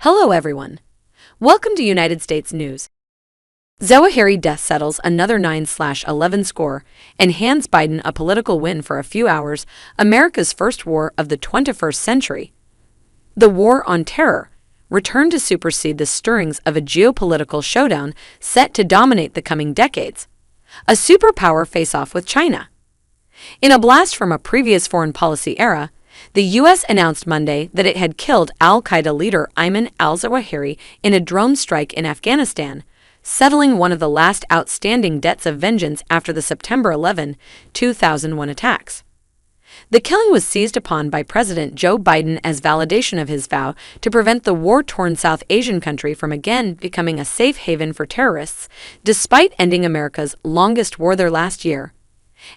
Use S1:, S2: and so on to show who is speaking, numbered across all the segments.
S1: Hello everyone. Welcome to United States News. Zawahiri death settles another 9/11 score and hands Biden a political win for a few hours, America's first war of the 21st century. The war on terror returned to supersede the stirrings of a geopolitical showdown set to dominate the coming decades, a superpower face-off with China. In a blast from a previous foreign policy era, the U.S. announced Monday that it had killed al-Qaeda leader Ayman al-Zawahiri in a drone strike in Afghanistan, settling one of the last outstanding debts of vengeance after the September 11, 2001 attacks. The killing was seized upon by President Joe Biden as validation of his vow to prevent the war-torn South Asian country from again becoming a safe haven for terrorists, despite ending America's longest war there last year.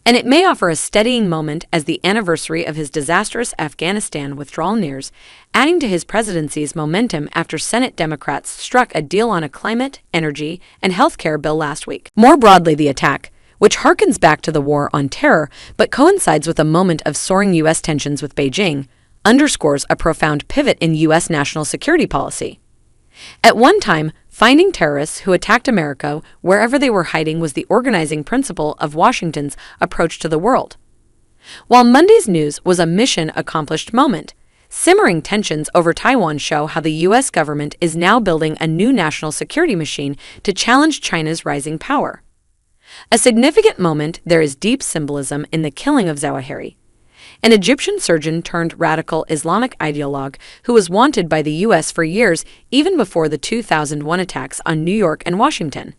S1: And it may offer a steadying moment as the anniversary of his disastrous Afghanistan withdrawal nears, adding to his presidency's momentum after Senate Democrats struck a deal on a climate, energy, and healthcare bill last week. More broadly, the attack, which harkens back to the war on terror but coincides with a moment of soaring U.S. tensions with Beijing, underscores a profound pivot in U.S. national security policy. At one time, finding terrorists who attacked America wherever they were hiding was the organizing principle of Washington's approach to the world. While Monday's news was a mission-accomplished moment, simmering tensions over Taiwan show how the U.S. government is now building a new national security machine to challenge China's rising power. A significant moment, there is deep symbolism in the killing of Zawahiri, an Egyptian surgeon turned radical Islamic ideologue who was wanted by the U.S. for years, even before the 2001 attacks on New York and Washington.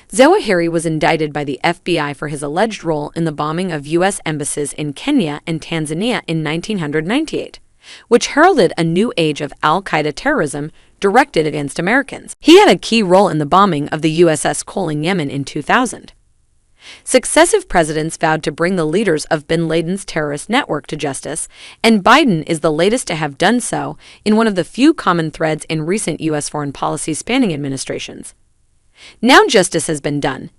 S1: Zawahiri was indicted by the FBI for his alleged role in the bombing of U.S. embassies in Kenya and Tanzania in 1998, which heralded a new age of al-Qaeda terrorism directed against Americans. He had a key role in the bombing of the USS Cole in Yemen in 2000. Successive presidents vowed to bring the leaders of bin Laden's terrorist network to justice, and Biden is the latest to have done so in one of the few common threads in recent U.S. foreign policy spanning administrations. Now justice has been done.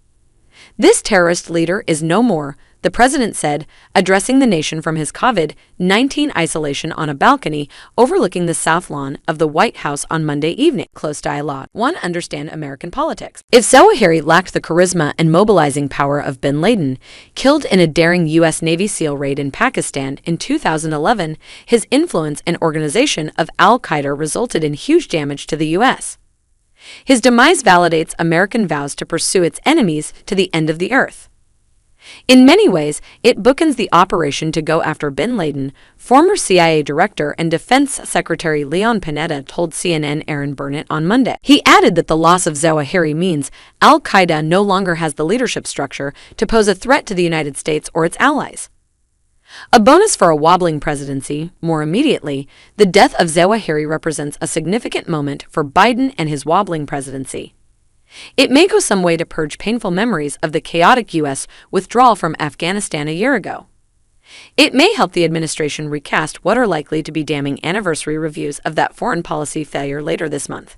S1: This terrorist leader is no more, the president said, addressing the nation from his COVID-19 isolation on a balcony overlooking the South Lawn of the White House on Monday evening. Close dialogue. One, understand American politics. If Zawahiri lacked the charisma and mobilizing power of bin Laden, killed in a daring U.S. Navy SEAL raid in Pakistan in 2011, his influence and organization of al-Qaeda resulted in huge damage to the U.S. His demise validates American vows to pursue its enemies to the end of the earth. In many ways, it bookends the operation to go after bin Laden, former CIA Director and Defense Secretary Leon Panetta told CNN Aaron Burnett on Monday. He added that the loss of Zawahiri means al-Qaeda no longer has the leadership structure to pose a threat to the United States or its allies. A bonus for a wobbling presidency, more immediately, the death of Zawahiri represents a significant moment for Biden and his wobbling presidency. It may go some way to purge painful memories of the chaotic U.S. withdrawal from Afghanistan a year ago. It may help the administration recast what are likely to be damning anniversary reviews of that foreign policy failure later this month.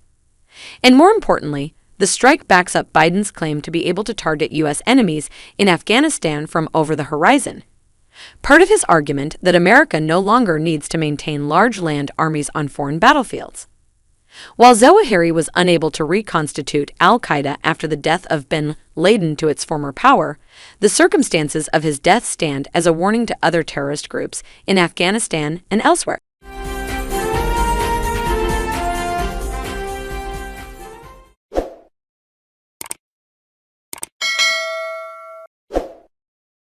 S1: And more importantly, the strike backs up Biden's claim to be able to target U.S. enemies in Afghanistan from over the horizon. Part of his argument that America no longer needs to maintain large land armies on foreign battlefields. While Zawahiri was unable to reconstitute al-Qaeda after the death of bin Laden to its former power, the circumstances of his death stand as a warning to other terrorist groups in Afghanistan and elsewhere.